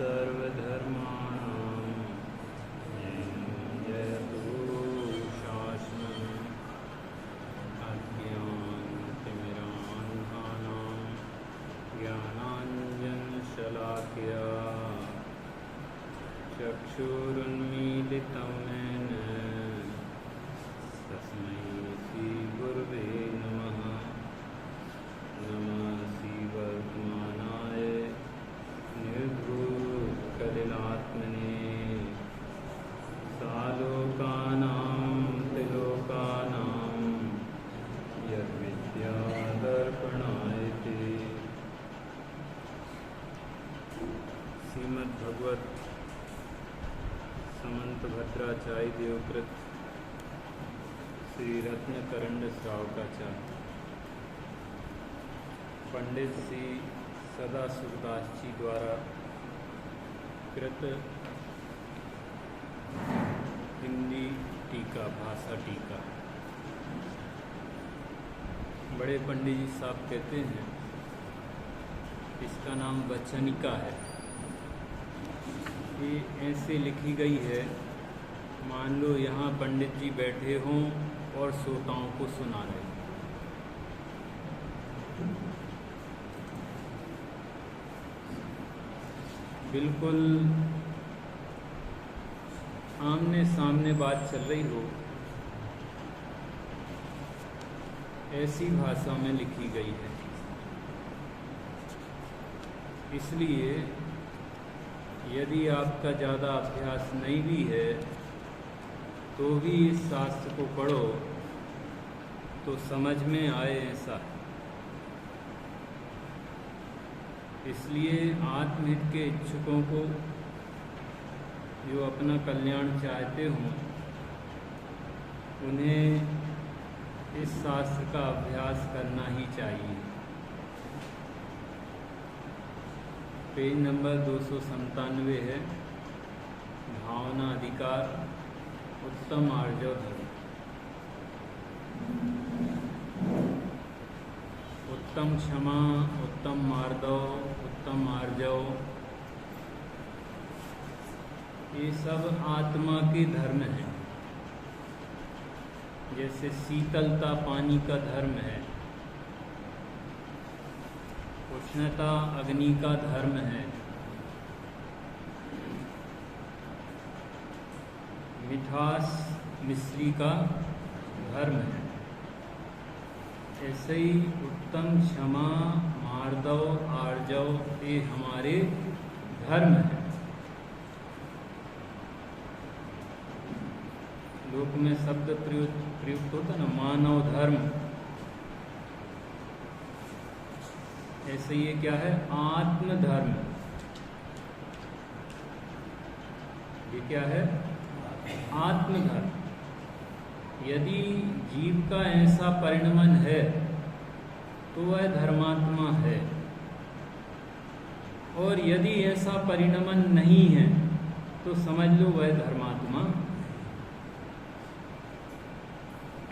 सर्वधर्माणां जयतु शासनम् अज्ञानतिमिरान्धानां ज्ञानाञ्जनशलाकया चक्षुरुन्मीलितं येन तस्मै श्रीगुरवे नमः। नमः श्रीवर्तमानाय निर्भूतकलिलात्मने सालोकानां त्रिलोकानां यद्विद्यादर्पणायते। श्रीमद्भगवत समंत भद्राचार्य देवकृत श्री रत्नकरंड श्रावकाचार्य पंडित श्री सदाशिवदास जी द्वारा कृत हिंदी टीका, भाषा टीका। बड़े पंडित जी साहब कहते हैं इसका नाम वचनिका है। ये ऐसे लिखी गई है, मान लो यहाँ पंडित जी बैठे हों और श्रोताओं को सुना रहे। बिल्कुल आमने सामने बात चल रही हो, ऐसी भाषा में लिखी गई है। इसलिए यदि आपका ज़्यादा अभ्यास नहीं भी है तो भी इस शास्त्र को पढ़ो तो समझ में आए, ऐसा है। इसलिए आत्महित के इच्छुकों को, जो अपना कल्याण चाहते हों, उन्हें इस शास्त्र का अभ्यास करना ही चाहिए। पेज नंबर 297 है, भावना अधिकार उत्तम आर्जव धर्म। उत्तम क्षमा, उत्तम मार्दव, उत्तम आर्जव, ये सब आत्मा के धर्म हैं। जैसे शीतलता पानी का धर्म है, उष्णता अग्नि का धर्म है, मिठास मिश्री का धर्म है। ऐसे ही उत्तम क्षमा, मार्दव, आर्जव ये हमारे धर्म हैं। लोक में शब्द प्रयुक्त होता ना, मानव धर्म। ऐसे ये क्या है? आत्मधर्म। ये क्या है? आत्मधर्म। यदि जीव का ऐसा परिणमन है तो वह धर्मात्मा है, और यदि ऐसा परिणमन नहीं है तो समझ लो वह धर्मात्मा।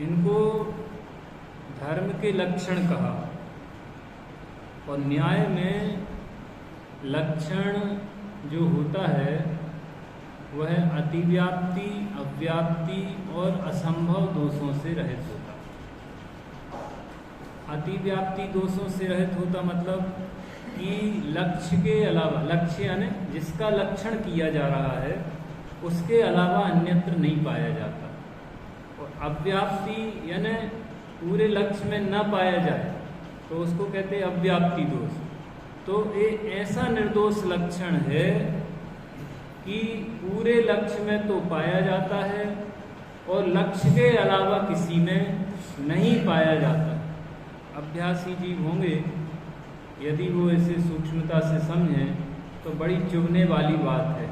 इनको धर्म के लक्षण कहा, और न्याय में लक्षण जो होता है वह अतिव्याप्ति, अव्याप्ति और असंभव दोषों से रहित होता। अतिव्याप्ति दोषों से रहित होता मतलब कि लक्ष्य के अलावा, लक्ष्य यानी जिसका लक्षण किया जा रहा है उसके अलावा अन्यत्र नहीं पाया जाता। और अव्याप्ति यानी पूरे लक्ष्य में न पाया जाए तो उसको कहते हैं अव्याप्ति दोष। तो ये ऐसा निर्दोष लक्षण है कि पूरे लक्ष्य में तो पाया जाता है और लक्ष्य के अलावा किसी में नहीं पाया जाता। अभ्यासी जीव होंगे, यदि वो ऐसे सूक्ष्मता से समझें तो बड़ी चुभने वाली बात है।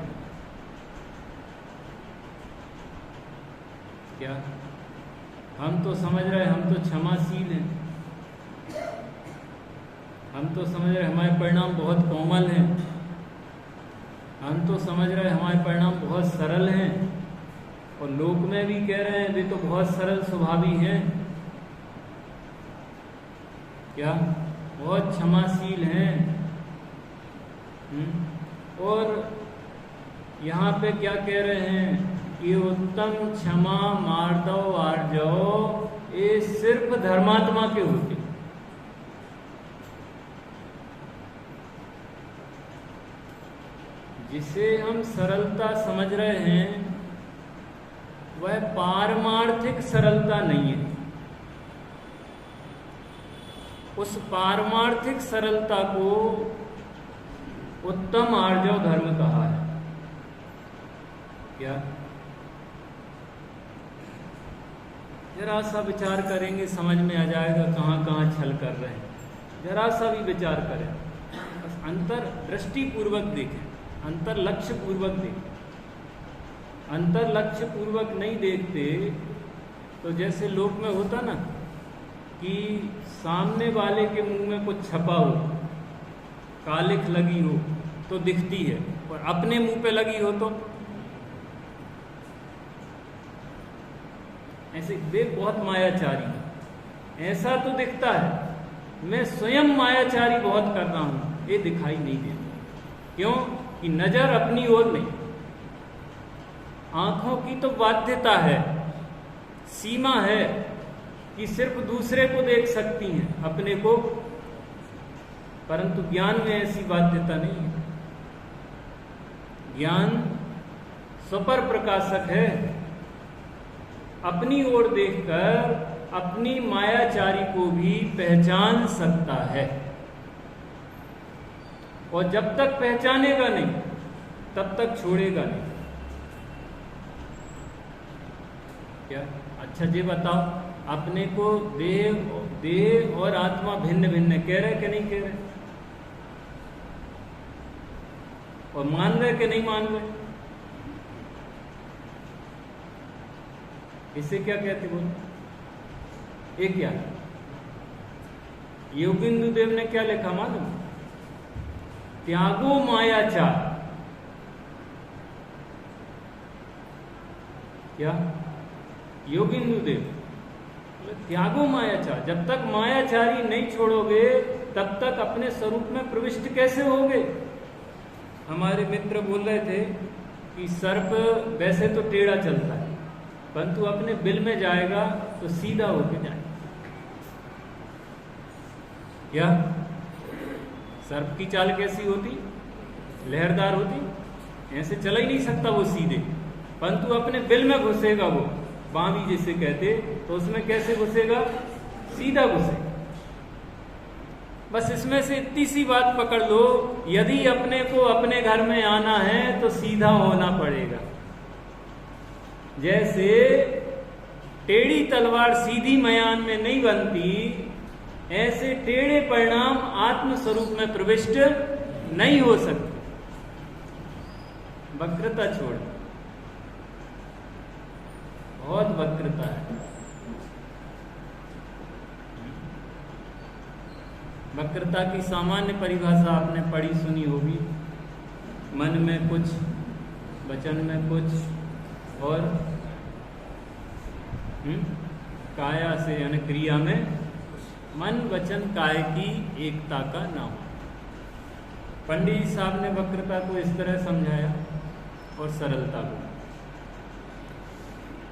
क्या हम तो समझ रहे हम तो क्षमाशील हैं, हम तो समझ रहे हमारे परिणाम बहुत कोमल हैं, हम तो समझ रहे हमारे परिणाम बहुत सरल हैं, और लोक में भी कह रहे हैं वे तो बहुत सरल स्वभावी हैं। क्या बहुत क्षमाशील हैं, और यहाँ पे क्या कह रहे हैं कि उत्तम क्षमा मार्दव आर्जव ये सिर्फ धर्मात्मा के होते। जिसे हम सरलता समझ रहे हैं वह पारमार्थिक सरलता नहीं है। उस पारमार्थिक सरलता को उत्तम आर्जव धर्म कहा है। क्या जरा सा विचार करेंगे समझ में आ जाएगा कहाँ कहाँ छल कर रहे हैं। जरा सा भी विचार करें, बस अंतर दृष्टि पूर्वक देखें, अंतर लक्ष्य पूर्वक देखें। अंतर लक्ष्य पूर्वक नहीं देखते तो जैसे लोक में होता ना कि सामने वाले के मुंह में कुछ छपा हो, कालिख लगी हो तो दिखती है, और अपने मुंह पे लगी हो तो ऐसे वे बहुत मायाचारी है। ऐसा तो दिखता है, मैं स्वयं मायाचारी बहुत कर रहा हूं, ये दिखाई नहीं देता। क्यों कि नजर अपनी ओर नहीं। आंखों की तो बाध्यता है, सीमा है कि सिर्फ दूसरे को देख सकती हैं, अपने को, परंतु ज्ञान में ऐसी बाध्यता नहीं है। ज्ञान स्वपर प्रकाशक है, अपनी ओर देखकर अपनी मायाचारी को भी पहचान सकता है, और जब तक पहचानेगा नहीं तब तक छोड़ेगा नहीं। क्या अच्छा जी बताओ, अपने को देह और आत्मा भिन्न भिन्न कह रहे कि नहीं कह रहे, और मान रहे कि नहीं मान रहे? इसे क्या कहते बोल? ये क्या योगिंदु देव ने क्या लिखा मालूम? त्यागो मायाचार। क्या योगिंदु देव त्यागो मायाचार। जब तक मायाचारी नहीं छोड़ोगे तब तक अपने स्वरूप में प्रविष्ट कैसे होगे? हमारे मित्र बोल रहे थे कि सर्प वैसे तो टेढ़ा चलता है, परंतु अपने बिल में जाएगा तो सीधा होके जाएगा। क्या सर्प की चाल कैसी होती? लहरदार होती, ऐसे चला ही नहीं सकता वो सीधे, परंतु अपने बिल में घुसेगा वो, बांवी जिसे कहते, तो उसमें कैसे घुसेगा? सीधा घुसेगा। बस इसमें से इतनी सी बात पकड़ लो, यदि अपने को अपने घर में आना है तो सीधा होना पड़ेगा। जैसे टेढ़ी तलवार सीधी मयान में नहीं बनती, ऐसे टेढ़े परिणाम आत्म स्वरूप में प्रविष्ट नहीं हो सकते। वक्रता छोड़, बहुत वक्रता है। वक्रता की सामान्य परिभाषा आपने पढ़ी सुनी होगी, मन में कुछ, वचन में कुछ, और काया से यानी क्रिया में मन वचन काय की एकता का नाम। पंडित जी साहब ने वक्रता को इस तरह समझाया और सरलता को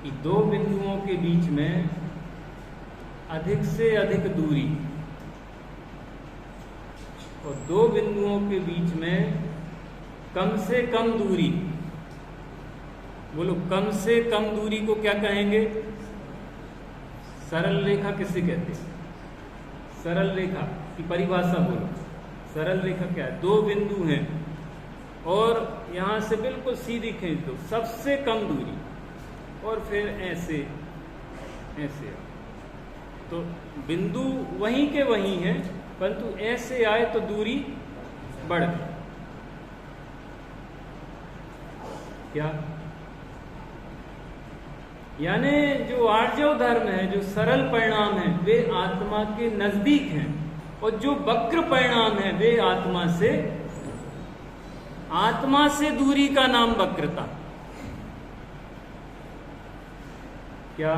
कि दो बिंदुओं के बीच में अधिक से अधिक दूरी और दो बिंदुओं के बीच में कम से कम दूरी। बोलो, कम से कम दूरी को क्या कहेंगे? सरल रेखा किसे कहते हैं? सरल रेखा की परिभाषा बोलो। सरल रेखा क्या है? दो बिंदु हैं और यहां से बिल्कुल सीधी खींच दो, सबसे कम दूरी, और फिर ऐसे ऐसे, तो बिंदु वहीं के वहीं है, परंतु ऐसे आए तो दूरी बढ़ गई। क्या यानी जो आर्जव धर्म है, जो सरल परिणाम है, वे आत्मा के नजदीक हैं, और जो वक्र परिणाम है वे आत्मा से दूरी का नाम वक्रता। क्या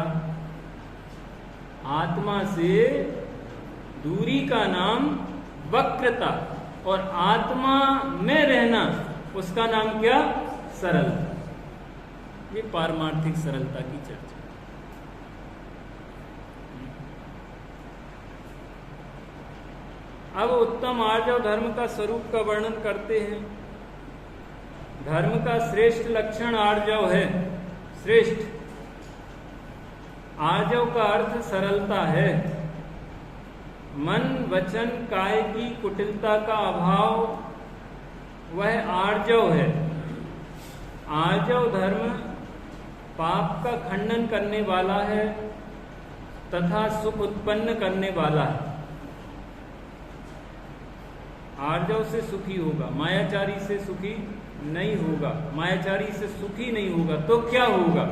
आत्मा से दूरी का नाम वक्रता, और आत्मा में रहना उसका नाम क्या? सरलता। ये पारमार्थिक सरलता की चर्चा। अब उत्तम आर्जव धर्म का स्वरूप का वर्णन करते हैं। धर्म का श्रेष्ठ लक्षण आर्जव है। श्रेष्ठ आर्जव का अर्थ सरलता है। मन वचन काय की कुटिलता का अभाव वह आर्जव है। आर्जव धर्म पाप का खंडन करने वाला है तथा सुख उत्पन्न करने वाला है। आर्जव से सुखी होगा, मायाचारी से सुखी नहीं होगा। मायाचारी से सुखी नहीं होगा तो क्या होगा?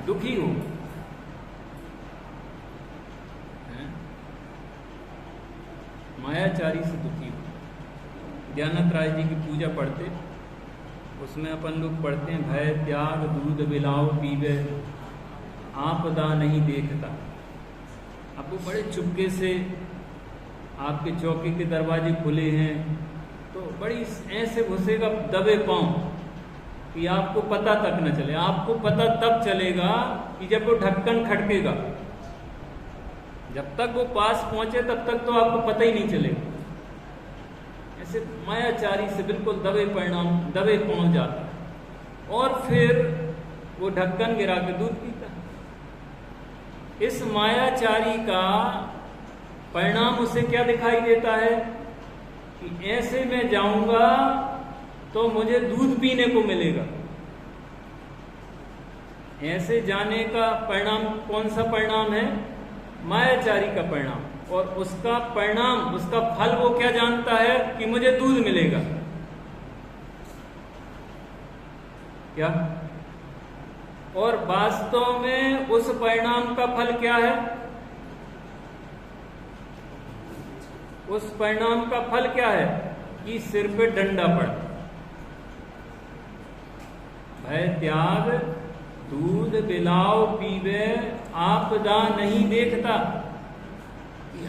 दुखी होगा। मायाचारी से दुखी होगा। ज्ञानत राय जी की पूजा पढ़ते, उसमें अपन लोग पढ़ते हैं, भय त्याग दूध बिलाओ पीवे आपदा नहीं देखता। अब वो बड़े चुपके से, आपके चौकी के दरवाजे खुले हैं तो बड़ी ऐसे घुसेगा दबे पांव कि आपको पता तक न चले। आपको पता तब चलेगा कि जब वो ढक्कन खटकेगा। जब तक वो पास पहुंचे तब तक तो आपको पता ही नहीं चलेगा। ऐसे मायाचारी से बिल्कुल दबे पांव जाता है और फिर वो ढक्कन गिरा के दूध पीता है। इस मायाचारी का परिणाम उसे क्या दिखाई देता है कि ऐसे मैं जाऊंगा तो मुझे दूध पीने को मिलेगा। ऐसे जाने का परिणाम कौन सा परिणाम है? मायाचारी का परिणाम। और उसका परिणाम, उसका फल वो क्या जानता है कि मुझे दूध मिलेगा। क्या? और वास्तव में उस परिणाम का फल क्या है? उस परिणाम का फल क्या है कि सिर पे डंडा पड़ा। भय त्याग दूध बिलाओ पीवे आपदा नहीं देखता।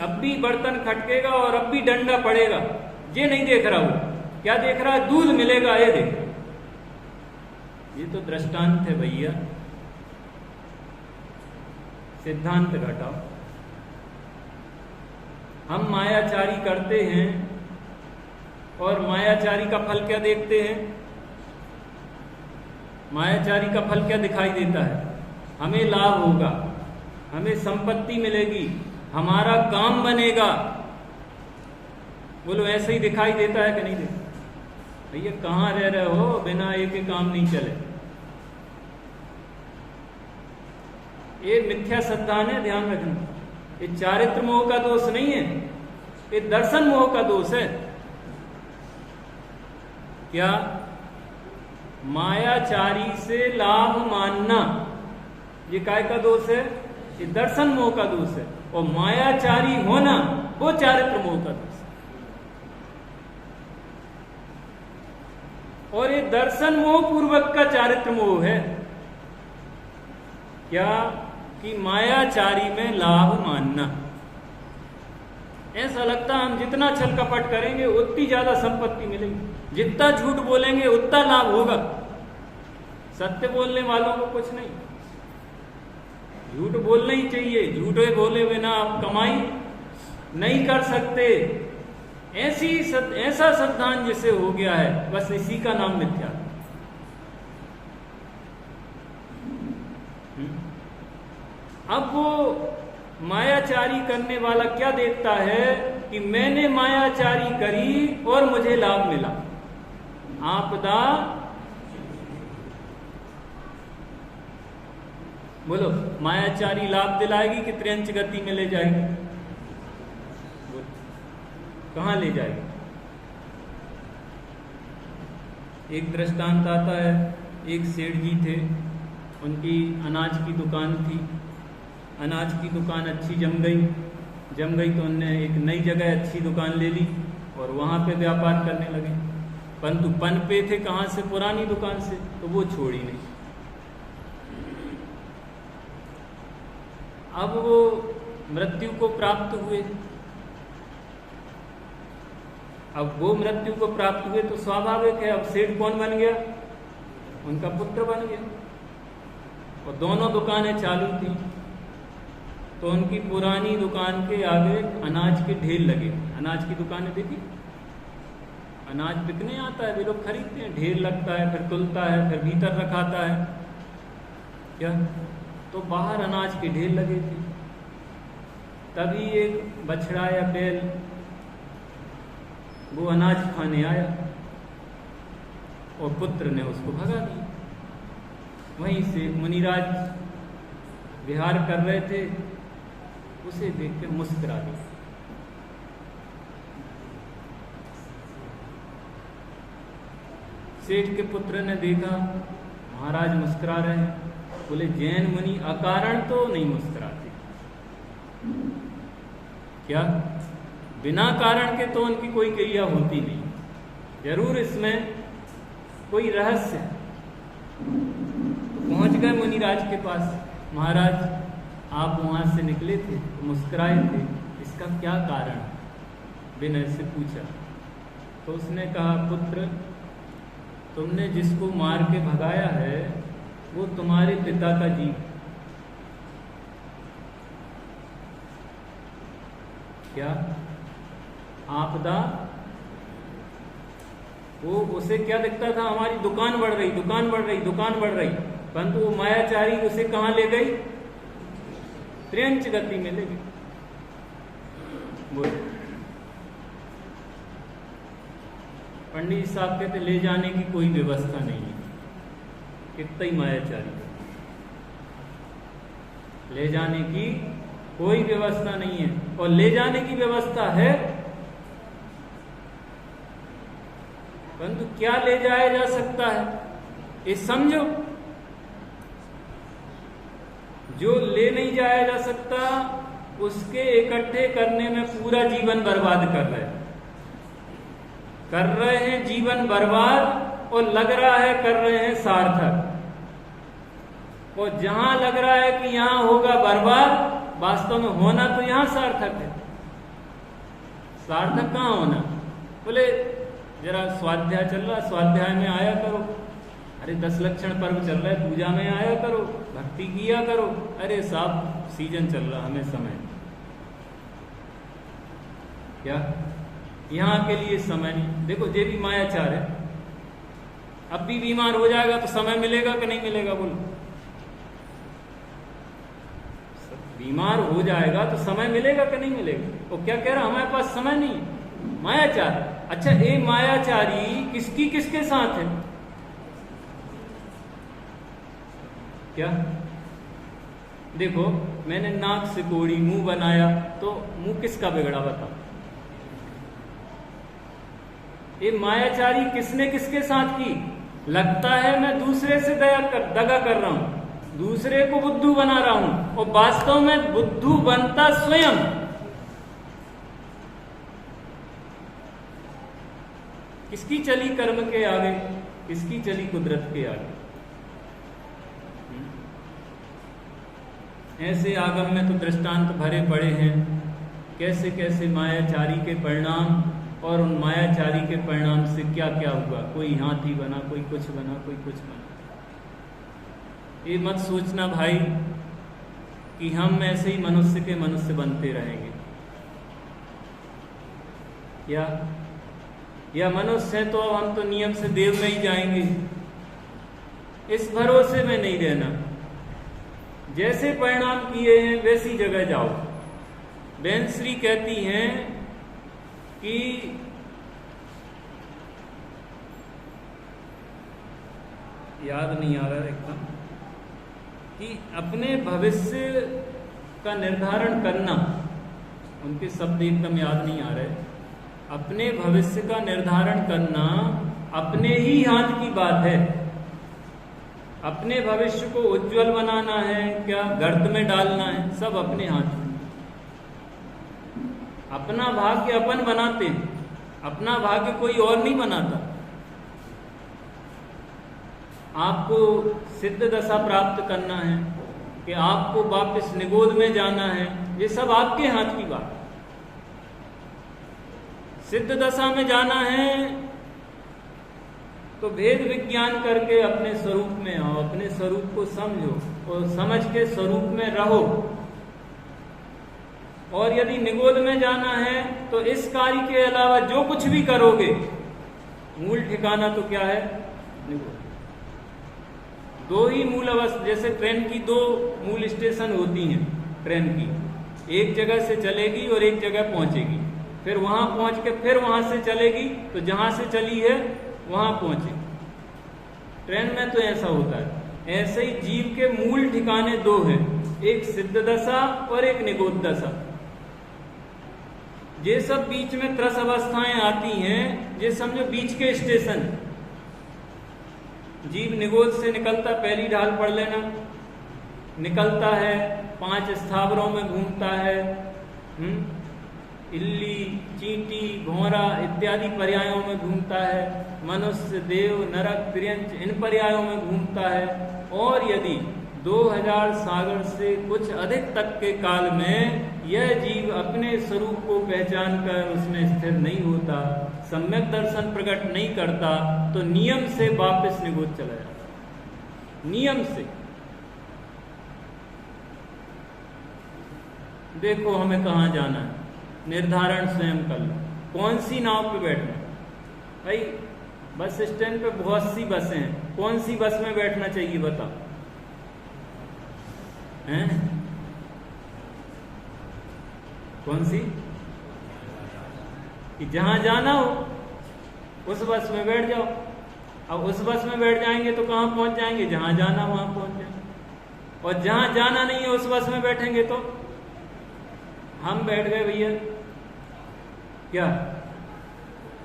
अब भी बर्तन खटकेगा और अब भी डंडा पड़ेगा, ये नहीं देख रहा। वो क्या देख रहा है? दूध मिलेगा, ये देख। ये तो दृष्टांत है भैया, सिद्धांत घटाओ। हम मायाचारी करते हैं और मायाचारी का फल क्या देखते हैं? मायाचारी का फल क्या दिखाई देता है? हमें लाभ होगा, हमें संपत्ति मिलेगी, हमारा काम बनेगा। बोलो ऐसे ही दिखाई देता है कि नहीं देता? भैया कहाँ रह रहे हो, बिना एक ही काम नहीं चले। ये मिथ्या सिद्धांत है, ध्यान रखना। ये चारित्र मोह का दोष नहीं है, ये दर्शन मोह का दोष है। क्या? मायाचारी से लाभ मानना, ये काय का दोष है? ये दर्शन मोह का दोष है। और मायाचारी होना वो चारित्र मोह का दोष है। और ये दर्शन मोह पूर्वक का चारित्र मोह है। क्या? कि मायाचारी में लाभ मानना। ऐसा लगता है हम जितना छल कपट करेंगे उतनी ज्यादा संपत्ति मिलेगी, जितना झूठ बोलेंगे उतना लाभ होगा। सत्य बोलने वालों को कुछ नहीं, झूठ बोलना ही चाहिए। झूठे बोले बिना आप कमाई नहीं कर सकते। ऐसा सिद्धांत जिसे हो गया है, बस इसी का नाम मिथ्या। अब वो मायाचारी करने वाला क्या देखता है कि मैंने मायाचारी करी और मुझे लाभ मिला। आपदा, बोलो, मायाचारी लाभ दिलाएगी कि त्र्यंच गति में ले जाएगी? कहां ले जाएगी? एक दृष्टांत आता है, एक सेठ जी थे, उनकी अनाज की दुकान थी। अनाज की दुकान अच्छी जम गई तो उनने एक नई जगह अच्छी दुकान ले ली और वहाँ पे व्यापार करने लगे। परंतु पनपे थे कहाँ से? पुरानी दुकान से, तो वो छोड़ी नहीं। अब वो मृत्यु को प्राप्त हुए। अब वो मृत्यु को प्राप्त हुए तो स्वाभाविक है, अब सेठ कौन बन गया? उनका पुत्र बन गया। और दोनों दुकानें चालू थी, तो उनकी पुरानी दुकान के आगे अनाज के ढेर लगे। अनाज की दुकानें देखी, अनाज बिकने आता है, वे लोग खरीदते हैं, ढेर लगता है, फिर तुलता है, फिर भीतर रखाता है क्या, तो बाहर अनाज के ढेर लगे थे। तभी एक बछड़ा या बैल वो अनाज खाने आया और पुत्र ने उसको भगा दिया। वहीं से मुनिराज विहार कर रहे थे, उसे देख के मुस्कुरा दिया। सेठ के पुत्र ने देखा महाराज मुस्कुरा रहे हैं, बोले जैन मुनि अकारण तो नहीं मुस्कुराते, क्या बिना कारण के तो उनकी कोई क्रिया होती नहीं, जरूर इसमें कोई रहस्य है। तो पहुंच गए मुनिराज के पास, महाराज आप वहां से निकले थे तो मुस्कुराए थे, इसका क्या कारण? विनय से पूछा तो उसने कहा पुत्र, तुमने जिसको मार के भगाया है वो तुम्हारे पिता का जीव। क्या आपदा? वो उसे क्या दिखता था? हमारी दुकान बढ़ रही, दुकान बढ़ रही, दुकान बढ़ रही, परंतु वो मायाचारी उसे कहां ले गई? त्र्यंच गति में ले गई। बोल पंडित साहब कहते ले जाने की कोई व्यवस्था नहीं है, कितना ही मायाचारी, ले जाने की कोई व्यवस्था नहीं है। और ले जाने की व्यवस्था है, परंतु क्या ले जाया जा सकता है ये समझो। जो ले नहीं जाया जा सकता उसके इकट्ठे करने में पूरा जीवन बर्बाद कर रहे हैं जीवन बर्बाद, और लग रहा है कर रहे हैं सार्थक। और जहां लग रहा है कि यहां होगा बर्बाद, वास्तव में होना तो यहां सार्थक है। सार्थक कहां होना? बोले जरा स्वाध्याय चल रहा, स्वाध्याय में आया करो। अरे 10 लक्षण पर्व चल रहा है, पूजा में आया करो, भक्ति किया करो। अरे साहब सीजन चल रहा, हमें समय क्या, यहां के लिए समय नहीं। देखो ये भी मायाचार है, अब भी बीमार हो जाएगा तो समय मिलेगा कि नहीं मिलेगा? बोलो बीमार हो जाएगा तो समय मिलेगा कि नहीं मिलेगा? वो क्या कह रहा, हमारे पास समय नहीं, मायाचार। अच्छा ये मायाचारी किसकी किसके साथ है? क्या देखो, मैंने नाक सिकोड़ी, मुंह बनाया, तो मुंह किसका बिगड़ा बताओ? ये मायाचारी किसने किसके साथ की? लगता है मैं दूसरे से दगा कर रहा हूं, दूसरे को बुद्धू बना रहा हूं, और वास्तव में बुद्धू बनता स्वयं। किसकी चली कर्म के आगे, किसकी चली कुदरत के आगे? ऐसे आगम में तो दृष्टांत भरे पड़े हैं, कैसे कैसे मायाचारी के परिणाम, और उन मायाचारी के परिणाम से क्या क्या हुआ। कोई हाथी बना, कोई कुछ बना, कोई कुछ बना। ये मत सोचना भाई कि हम ऐसे ही मनुष्य के मनुष्य बनते रहेंगे, या मनुष्य है तो हम तो नियम से देव में ही जाएंगे, इस भरोसे में नहीं रहना। जैसे परिणाम किए हैं वैसी जगह जाओ। बेंसरी कहती हैं कि याद नहीं आ रहा एकदम, कि अपने भविष्य का निर्धारण करना, उनके शब्द एकदम याद नहीं आ रहे। अपने भविष्य का निर्धारण करना अपने ही हाथ की बात है। अपने भविष्य को उज्जवल बनाना है, क्या गर्त में डालना है, सब अपने हाथ में। अपना भाग्य अपन बनाते हैं, अपना भाग्य कोई और नहीं बनाता। आपको सिद्ध दशा प्राप्त करना है कि आपको वापस निगोद में जाना है, ये सब आपके हाथ की बात। सिद्ध दशा में जाना है तो भेद विज्ञान करके अपने स्वरूप में आओ, अपने स्वरूप को समझो और समझ के स्वरूप में रहो। और यदि निगोद में जाना है तो इस कार्य के अलावा जो कुछ भी करोगे, मूल ठिकाना तो क्या है? निगोद। दो ही मूल अवस्था, जैसे ट्रेन की दो मूल स्टेशन होती हैं ट्रेन की, एक जगह से चलेगी और एक जगह पहुंचेगी, फिर वहां पहुंच के फिर वहां से चलेगी, तो जहां से चली है वहां पहुंचेगी। ट्रेन में तो ऐसा होता है। ऐसे ही जीव के मूल ठिकाने दो हैं, एक सिद्ध दशा और एक निगोद दशा। ये सब बीच में त्रस अवस्थाएं आती हैं, ये समझो बीच के स्टेशन। जीव निगोद से निकलता, पहली ढाल पढ़ लेना, निकलता है 5 स्थावरों में घूमता है, इल्ली, चींटी, भौरा इत्यादि पर्यायों में घूमता है, मनुष्य, देव, नरक, तिर्यंच इन पर्यायों में घूमता है। और यदि 2000 सागर से कुछ अधिक तक के काल में यह जीव अपने स्वरूप को पहचान कर उसमें स्थिर नहीं होता, सम्यक दर्शन प्रकट नहीं करता, तो नियम से वापस निगोद चला जाता। नियम से देखो हमें कहाँ जाना है, निर्धारण स्वयं कर लो। कौन सी नाव पे बैठना? भाई बस स्टैंड पे बहुत सी बसें हैं, कौन सी बस में बैठना चाहिए बताओ? हैं? कौन सी? कि जहां जाना हो उस बस में बैठ जाओ। अब उस बस में बैठ जाएंगे तो कहां पहुंच जाएंगे? जहां जाना वहां पहुंच जाएंगे। और जहां जाना नहीं है उस बस में बैठेंगे तो हम बैठ गए भैया, क्या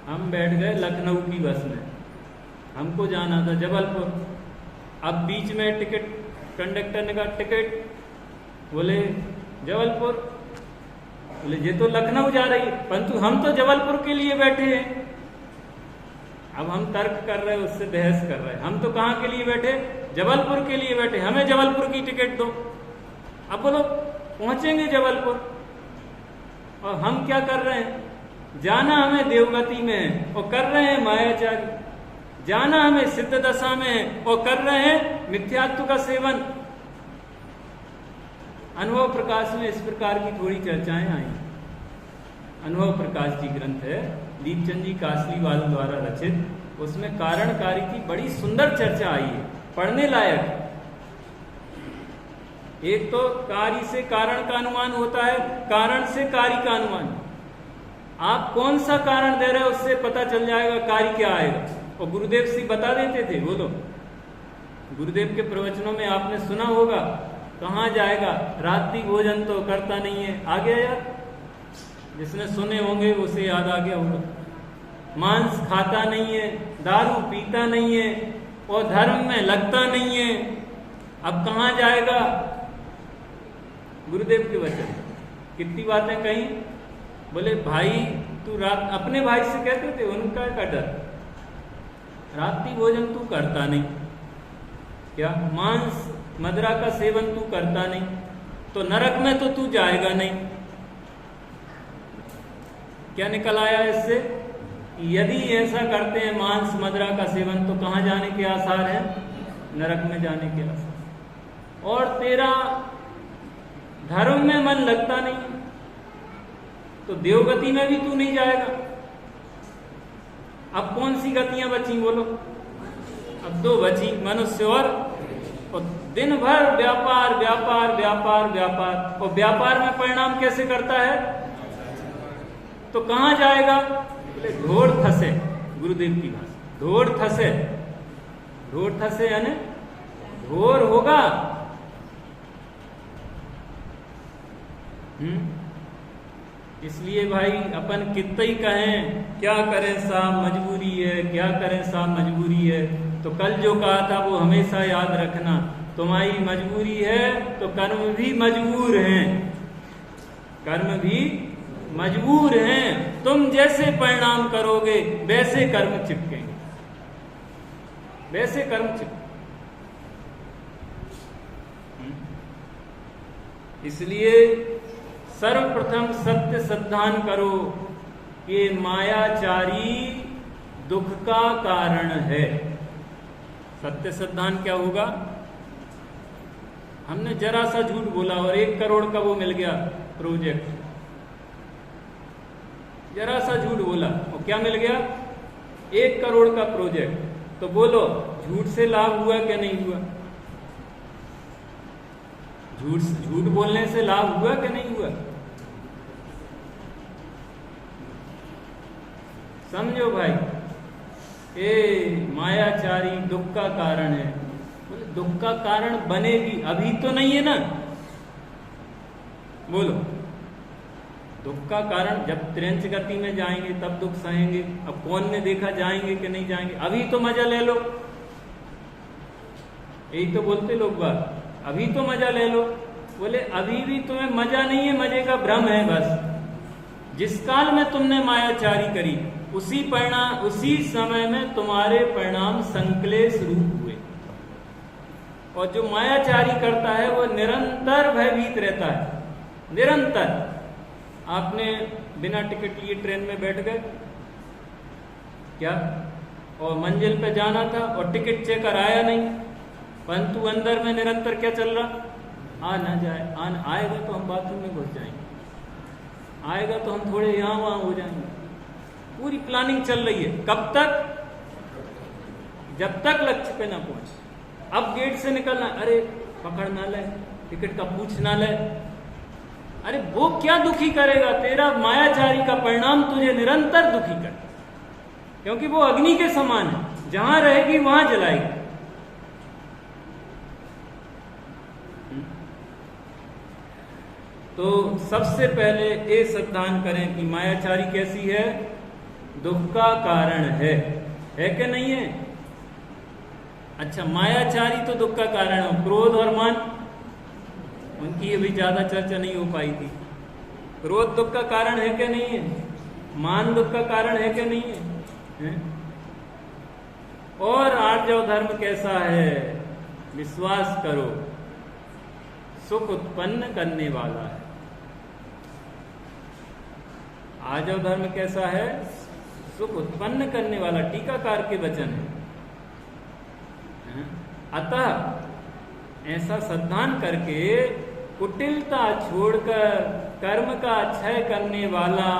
हम बैठ गए लखनऊ की बस में, हमको जाना था जबलपुर। अब बीच में टिकट कंडक्टर ने कहा टिकट, बोले जबलपुर, बोले ये तो लखनऊ जा रही है, परंतु हम तो जबलपुर के लिए बैठे हैं। अब हम तर्क कर रहे हैं, उससे बहस कर रहे हैं। हम तो कहाँ के लिए बैठे? जबलपुर के लिए बैठे, हमें जबलपुर की टिकट दो। अब बोलो पहुंचेंगे जबलपुर और हम क्या कर रहे हैं? जाना हमें देवगति में है और कर रहे हैं मायाचारी, जाना हमें सिद्ध दशा में है और कर रहे हैं मिथ्यात्व का सेवन। अनुभव प्रकाश में इस प्रकार की थोड़ी चर्चाएं आई। अनुभव प्रकाश जी ग्रंथ है, दीपचंद जी कासलीवाल द्वारा रचित, उसमें कारणकारी की बड़ी सुंदर चर्चा आई है, पढ़ने लायक। एक तो कार्य से कारण का अनुमान होता है, कारण से कार्य का अनुमान। आप कौन सा कारण दे रहे हो उससे पता चल जाएगा कार्य क्या आएगा। और गुरुदेव जी बता देते थे, वो तो गुरुदेव के प्रवचनों में आपने सुना होगा, कहाँ जाएगा रात्रि भोजन तो करता नहीं है। आ गया यार, जिसने सुने होंगे उसे याद आ गया होगा। मांस खाता नहीं है, दारू पीता नहीं है और धर्म में लगता नहीं है। अब कहाँ जाएगा? गुरुदेव के वचन कितनी बातें कही। बोले भाई तू रात, अपने भाई से कहते थे, उनका का डर, रात्रि भोजन तू करता नहीं, क्या मांस मदिरा का सेवन तू करता नहीं, तो नरक में तो तू जाएगा नहीं। क्या निकल आया इससे? यदि ऐसा करते हैं मांस मदिरा का सेवन, तो कहाँ जाने के आसार हैं? नरक में जाने के आसार। और तेरा धर्म में मन लगता नहीं, तो देवगति में भी तू नहीं जाएगा। अब कौन सी गतियां बची बोलो? अब दो बची, मनुष्य और दिन भर व्यापार व्यापार व्यापार व्यापार। और व्यापार में परिणाम कैसे करता है? तो कहां जाएगा? बोले ढोड़ थसे, गुरुदेव की भाषा, ढोड़ थसे। ढोड़ थसे यानी घोर होगा। इसलिए भाई अपन कितना ही कहें, क्या करें साहब मजबूरी है, क्या करें साहब मजबूरी है, तो कल जो कहा था वो हमेशा याद रखना, तुम्हारी मजबूरी है तो कर्म भी मजबूर हैं, कर्म भी मजबूर हैं। तुम जैसे परिणाम करोगे वैसे कर्म चिपकेंगे, वैसे कर्म चिपकेंगे। इसलिए सर्वप्रथम सत्य सिद्धांत करो, कि मायाचारी दुख का कारण है। सत्य सिद्धांत क्या होगा? हमने जरा सा झूठ बोला और 1 करोड़ का वो मिल गया प्रोजेक्ट। जरा सा झूठ बोला और क्या मिल गया? 1 करोड़ का प्रोजेक्ट। तो बोलो, झूठ से लाभ हुआ क्या नहीं हुआ? झूठ बोलने से लाभ हुआ क्या नहीं हुआ? समझो भाई, मायाचारी दुख का कारण है। बोले दुख का कारण बनेगी, अभी तो नहीं है ना। बोलो, दुख का कारण जब त्रियंच गति में जाएंगे तब दुख सहेंगे। अब कौन ने देखा जाएंगे कि नहीं जाएंगे? अभी तो मजा ले लो, यही तो बोलते लोग बात, अभी तो मजा ले लो। बोले अभी भी तुम्हें मजा नहीं है, मजे का भ्रम है बस। जिस काल में तुमने मायाचारी करी उसी समय में तुम्हारे परिणाम संक्लेश रूप हुए। और जो मायाचारी करता है वो निरंतर भयभीत रहता है, निरंतर। आपने बिना टिकट लिए ट्रेन में बैठ गए क्या, और मंजिल पे जाना था और टिकट चेकर आया नहीं, परंतु अंदर में निरंतर क्या चल रहा? आ ना जाए, आएगा तो हम बाथरूम में घुस जाएंगे, आएगा तो हम थोड़े यहाँ वहां हो जाएंगे। पूरी प्लानिंग चल रही है। कब तक? जब तक लक्ष्य पे ना पहुंचे। अब गेट से निकलना, अरे पकड़ ना ले, टिकट का पूछ ना ले। अरे वो क्या दुखी करेगा? तेरा मायाचारी का परिणाम तुझे निरंतर दुखी कर, क्योंकि वो अग्नि के समान है, जहां रहेगी वहां जलाएगी। तो सबसे पहले ये सिद्धांत करें कि मायाचारी कैसी है? दुख का कारण है कि नहीं है? अच्छा, मायाचारी तो दुख का कारण है। क्रोध और मान, उनकी अभी ज्यादा चर्चा नहीं हो पाई थी। क्रोध दुख का कारण है कि नहीं है? मान दुख का कारण है कि नहीं है? और आर्जव धर्म कैसा है? विश्वास करो, सुख उत्पन्न करने वाला है। आर्जव धर्म कैसा है? सुख उत्पन्न करने वाला। टीकाकार के वचन है। अतः ऐसा सिद्धांत करके कुटिलता छोड़कर कर्म का क्षय करने वाला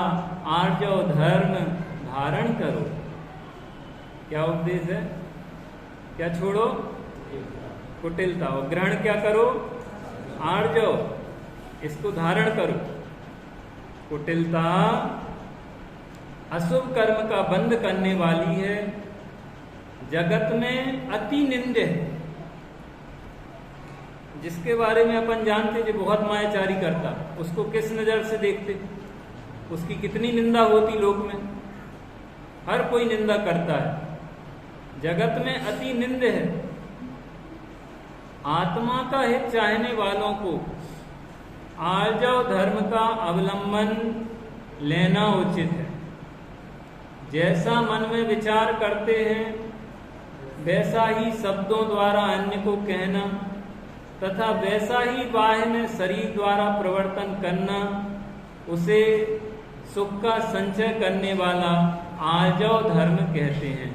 आर्जव धर्म धारण करो। क्या उपदेश है? क्या छोड़ो? कुटिलता। और ग्रहण क्या करो? आर्जव। इसको धारण करो। कुटिलता अशुभ कर्म का बंध करने वाली है, जगत में अति निंदे है। जिसके बारे में अपन जानते जो बहुत मायाचारी करता, उसको किस नजर से देखते, उसकी कितनी निंदा होती लोक में। हर कोई निंदा करता है, जगत में अति निंदे है। आत्मा का हित चाहने वालों को आर्जव धर्म का अवलंबन लेना उचित है। जैसा मन में विचार करते हैं वैसा ही शब्दों द्वारा अन्य को कहना तथा वैसा ही बाह्य में शरीर द्वारा प्रवर्तन करना उसे सुख का संचय करने वाला आर्जव धर्म कहते हैं।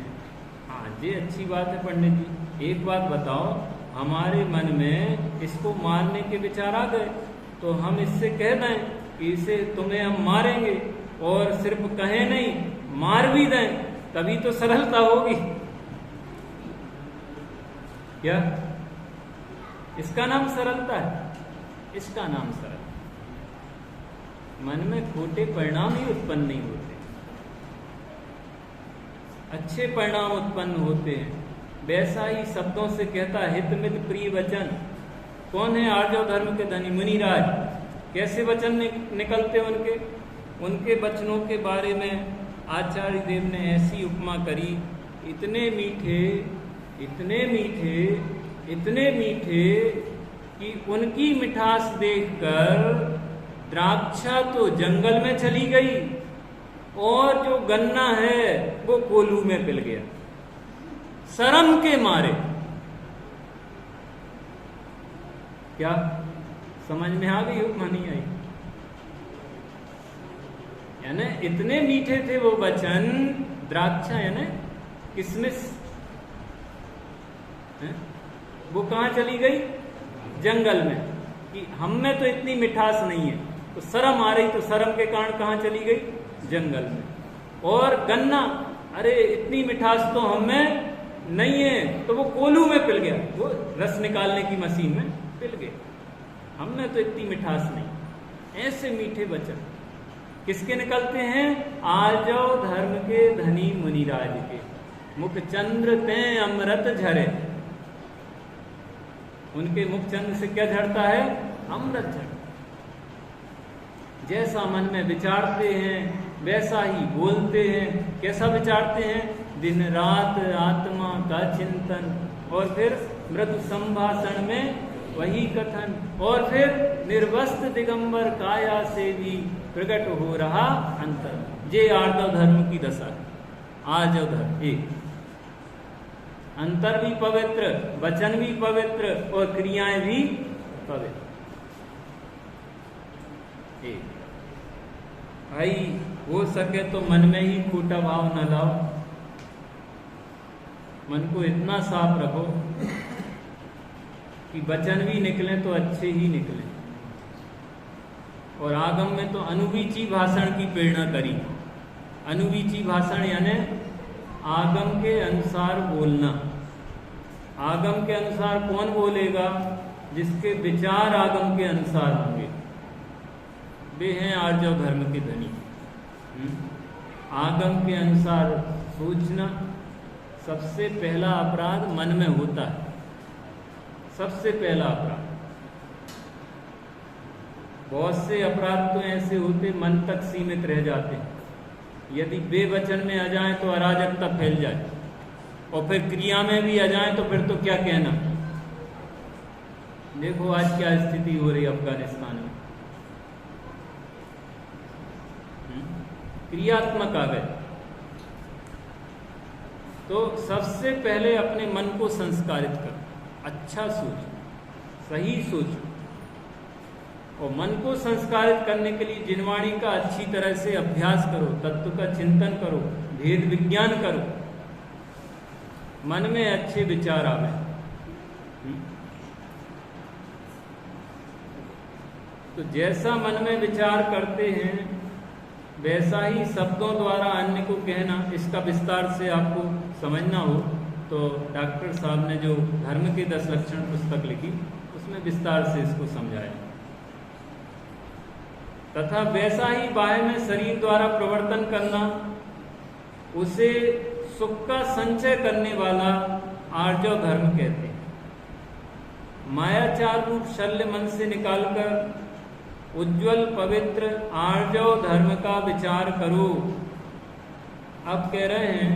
हाँ, ये अच्छी बात है पंडित जी। एक बात बताओ, हमारे मन में इसको मारने के विचार आ गए तो हम इससे कह दें कि इसे तुम्हें हम मारेंगे, और सिर्फ कहें नहीं मार भी दें, तभी तो सरलता होगी। क्या इसका नाम सरलता है? इसका नाम सरल। मन में खोटे परिणाम ही उत्पन्न नहीं होते, अच्छे परिणाम उत्पन्न होते हैं। वैसा ही शब्दों से कहता हित मित प्रिय वचन। कौन है आर्जव धर्म के धनी? मुनिराज। कैसे वचन निकलते उनके वचनों के बारे में आचार्य देव ने ऐसी उपमा करी, इतने मीठे, इतने मीठे, इतने मीठे कि उनकी मिठास देखकर द्राक्षा तो जंगल में चली गई और जो गन्ना है वो कोल्हू में पिल गया, शर्म के मारे। क्या समझ में आ गई उपमा? नहीं आई? यानी इतने मीठे थे वो वचन, द्राक्षा यानी किसमिस, वो कहाँ चली गई? जंगल में। कि हम में तो इतनी मिठास नहीं है, तो शर्म आ रही, तो शर्म के कारण कहाँ चली गई? जंगल में। और गन्ना, अरे इतनी मिठास तो हम में नहीं है, तो वो कोल्हू में पिल गया, वो रस निकालने की मशीन में पिल गया। हम में तो इतनी मिठास नहीं। ऐसे मीठे वचन किसके निकलते हैं? आजो धर्म के धनी मुनिराज के, मुख चंद्र ते अमृत झरे। उनके मुख चंद्र से क्या झड़ता है? अमृत झड़। जैसा मन में विचारते हैं वैसा ही बोलते हैं। कैसा विचारते हैं? दिन रात आत्मा का चिंतन, और फिर मृदु संभाषण में वही कथन, और फिर निर्वस्त्र दिगंबर काया से भी प्रकट हो रहा अंतर। जे आर्दव धर्म की दशा, आजव धर्म एक, अंतर भी पवित्र, वचन भी पवित्र और क्रियाएं भी पवित्र। एक भाई, हो सके तो मन में ही खोटा भाव न लाओ, मन को इतना साफ रखो कि वचन भी निकले तो अच्छे ही निकले। और आगम में तो अनुवीची भाषण की प्रेरणा करी। अनुवीची भाषण यानी आगम के अनुसार बोलना। आगम के अनुसार कौन बोलेगा? जिसके विचार आगम के अनुसार होंगे, वे हैं आर्जव धर्म के धनी। आगम के अनुसार सोचना सबसे पहला अपराध मन में होता है, सबसे पहला अपराध। बहुत से अपराध तो ऐसे होते मन तक सीमित रह जाते हैं, यदि बेवचन में आ जाए तो अराजकता फैल जाए, और फिर क्रिया में भी आ जाए तो फिर तो क्या कहना। देखो आज क्या स्थिति हो रही है अफगानिस्तान में, क्रियात्मक आ गए। तो सबसे पहले अपने मन को संस्कारित करो, अच्छा सोचो, सही सोचो। और मन को संस्कारित करने के लिए जिनवाणी का अच्छी तरह से अभ्यास करो, तत्व का चिंतन करो, भेद विज्ञान करो, मन में अच्छे विचार आवे। तो जैसा मन में विचार करते हैं वैसा ही शब्दों द्वारा अन्य को कहना। इसका विस्तार से आपको समझना हो तो डॉक्टर साहब ने जो धर्म के 10 लक्षण पुस्तक लिखी उसमें विस्तार से इसको समझाया। तथा वैसा ही बाह्य में शरीर द्वारा प्रवर्तन करना, उसे सुख का संचय करने वाला आर्जव धर्म कहते हैं। मायाचार रूप शल्य मन से निकालकर उज्जवल पवित्र आर्जव धर्म का विचार करो। अब कह रहे हैं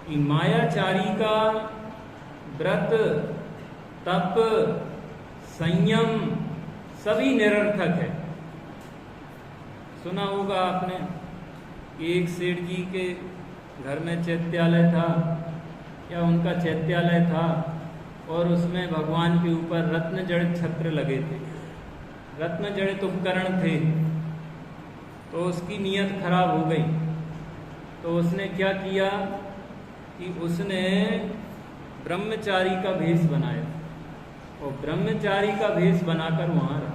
कि मायाचारी का व्रत, तप, संयम सभी निरर्थक है। सुना होगा आपने, एक सेठ जी के घर में चैत्यालय था या उनका चैत्यालय था, और उसमें भगवान के ऊपर रत्न जड़ित छत्र लगे थे, रत्न जड़ित उपकरण थे। तो उसकी नीयत खराब हो गई, तो उसने क्या किया कि उसने ब्रह्मचारी का भेष बनाया, और ब्रह्मचारी का भेष बनाकर वहां रहा।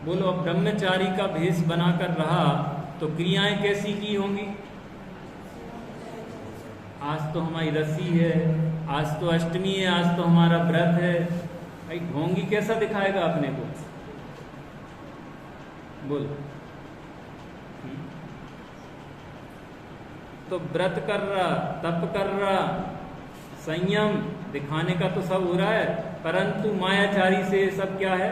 बोलो, अब ब्रह्मचारी का भेष बनाकर रहा तो क्रियाएं कैसी की होंगी? आज तो हमारी रस्सी है, आज तो अष्टमी है, आज तो हमारा व्रत है। भाई ढोंगी कैसा दिखाएगा अपने को? बोल। तो व्रत कर रहा, तप कर रहा, संयम दिखाने का तो सब हो रहा है, परंतु मायाचारी से सब क्या है?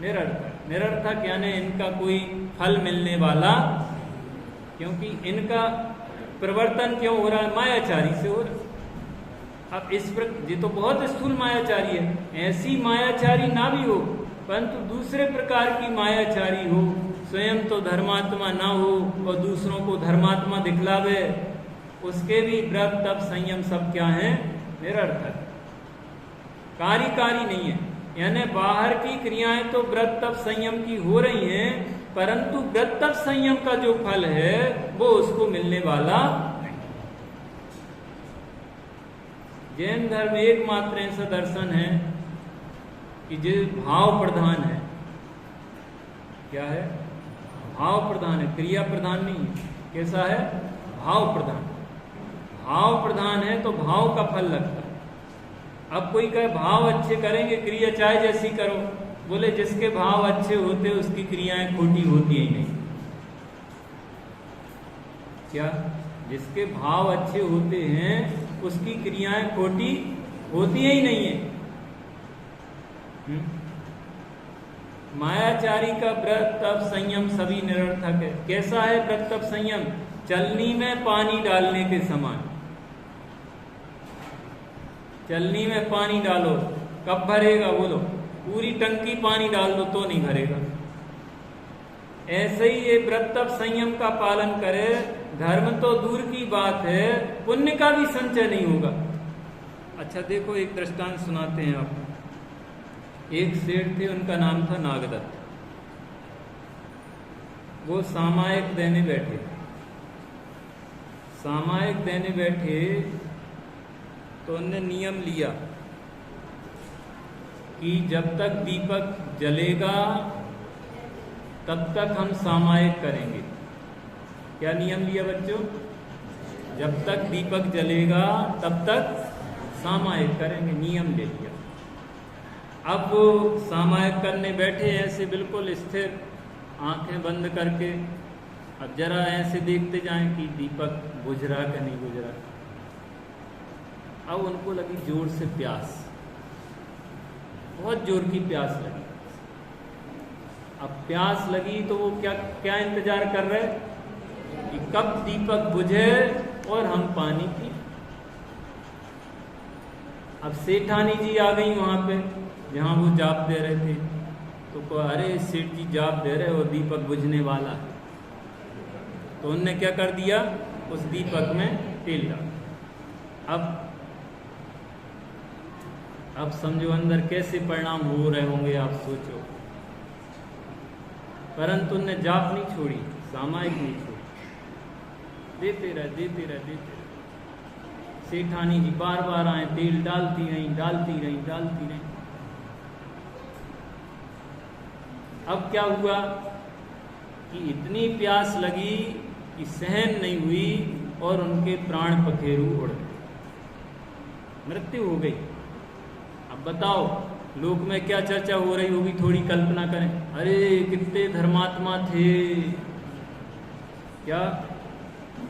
निरर्थक। निरर्थक यानी इनका कोई फल मिलने वाला, क्योंकि इनका प्रवर्तन क्यों हो रहा है? मायाचारी से हो रहा है। अब इस प्रकार ये तो बहुत स्थूल मायाचारी है, ऐसी मायाचारी ना भी हो, परंतु दूसरे प्रकार की मायाचारी हो, स्वयं तो धर्मात्मा ना हो और दूसरों को धर्मात्मा दिखलावे, उसके भी व्रत तप संयम सब क्या है? निरर्थक, कार्यकारी नहीं है। यानी बाहर की क्रियाएं तो व्रत तप संयम की हो रही हैं, परंतु व्रत संयम का जो फल है वो उसको मिलने वाला नहीं। जैन धर्म एकमात्र ऐसा दर्शन है कि जो भाव प्रधान है। क्या है? भाव प्रधान है, क्रिया प्रधान नहीं है। कैसा है? भाव प्रधान। भाव प्रधान है तो भाव का फल लगता है। अब कोई कहे भाव अच्छे करेंगे क्रिया चाहे जैसी करो, बोले जिसके भाव अच्छे होते उसकी क्रियाएं खोटी होती ही नहीं। क्या? जिसके भाव अच्छे होते हैं उसकी क्रियाएं खोटी होती ही नहीं है। मायाचारी का व्रत तप संयम सभी निरर्थक है। कैसा है व्रत तप संयम? चलनी में पानी डालने के समान। चलनी में पानी डालो, कब भरेगा? बोलो। पूरी टंकी पानी डाल दो तो नहीं भरेगा। ऐसे ही ये व्रत तप संयम का पालन करे, धर्म तो दूर की बात है, पुण्य का भी संचय नहीं होगा। अच्छा देखो, एक दृष्टांत सुनाते हैं आपको। एक सेठ थे, उनका नाम था नागदत्त। वो सामायिक देने बैठे। सामायिक देने बैठे तो उनने नियम लिया कि जब तक दीपक जलेगा तब तक हम सामायिक करेंगे। क्या नियम लिया बच्चों? जब तक दीपक जलेगा तब तक सामायिक करेंगे, नियम ले लिया। अब वो सामायिक करने बैठे ऐसे बिल्कुल स्थिर, आंखें बंद करके। अब जरा ऐसे देखते जाएं कि दीपक बुझ रहा कि नहीं बुझ रहा। अब उनको लगी जोर से प्यास, बहुत जोर की प्यास लगी। अब प्यास लगी तो वो क्या क्या इंतजार कर रहे कि कब दीपक बुझे और हम पानी पिए। अब सेठानी जी आ गई वहां पे जहां वो जाप दे रहे थे, तो कहा अरे सेठ जी जाप दे रहे हो, दीपक बुझने वाला। तो उनने क्या कर दिया, उस दीपक में तेल डाला। अब समझो अंदर कैसे परिणाम हो रहे होंगे, आप सोचो। परंतु उनने जाप नहीं छोड़ी, सामायिक नहीं छोड़ी, देते रहे। सेठानी जी बार बार आए, तेल डालती रही। अब क्या हुआ कि इतनी प्यास लगी कि सहन नहीं हुई और उनके प्राण पखेरु उड़ गए, मृत्यु हो गई। अब बताओ लोक में क्या चर्चा हो रही होगी, थोड़ी कल्पना करें। अरे कितने धर्मात्मा थे, क्या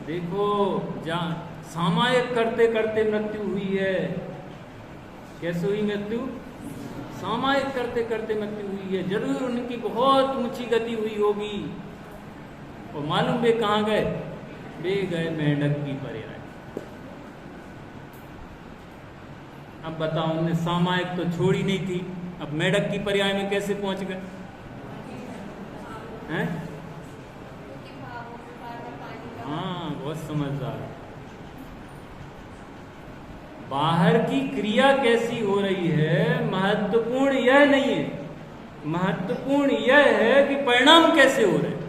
देखो सामायिक करते करते मृत्यु हुई है। कैसे हुई मृत्यु? सामायिक करते करते मृत्यु हुई है। जरूर उनकी बहुत ऊंची गति हुई होगी। और मालूम वे कहाँ गए? वे गए मेंढक की पर्याय। अब बताओ, उन्हें सामायिक तो छोड़ी नहीं थी, अब मेंढक की पर्याय में कैसे पहुंच गए? हैं? हाँ, बहुत समझदार। बाहर की क्रिया कैसी हो रही है महत्वपूर्ण यह नहीं है, महत्वपूर्ण यह है कि परिणाम कैसे हो रहे हैं।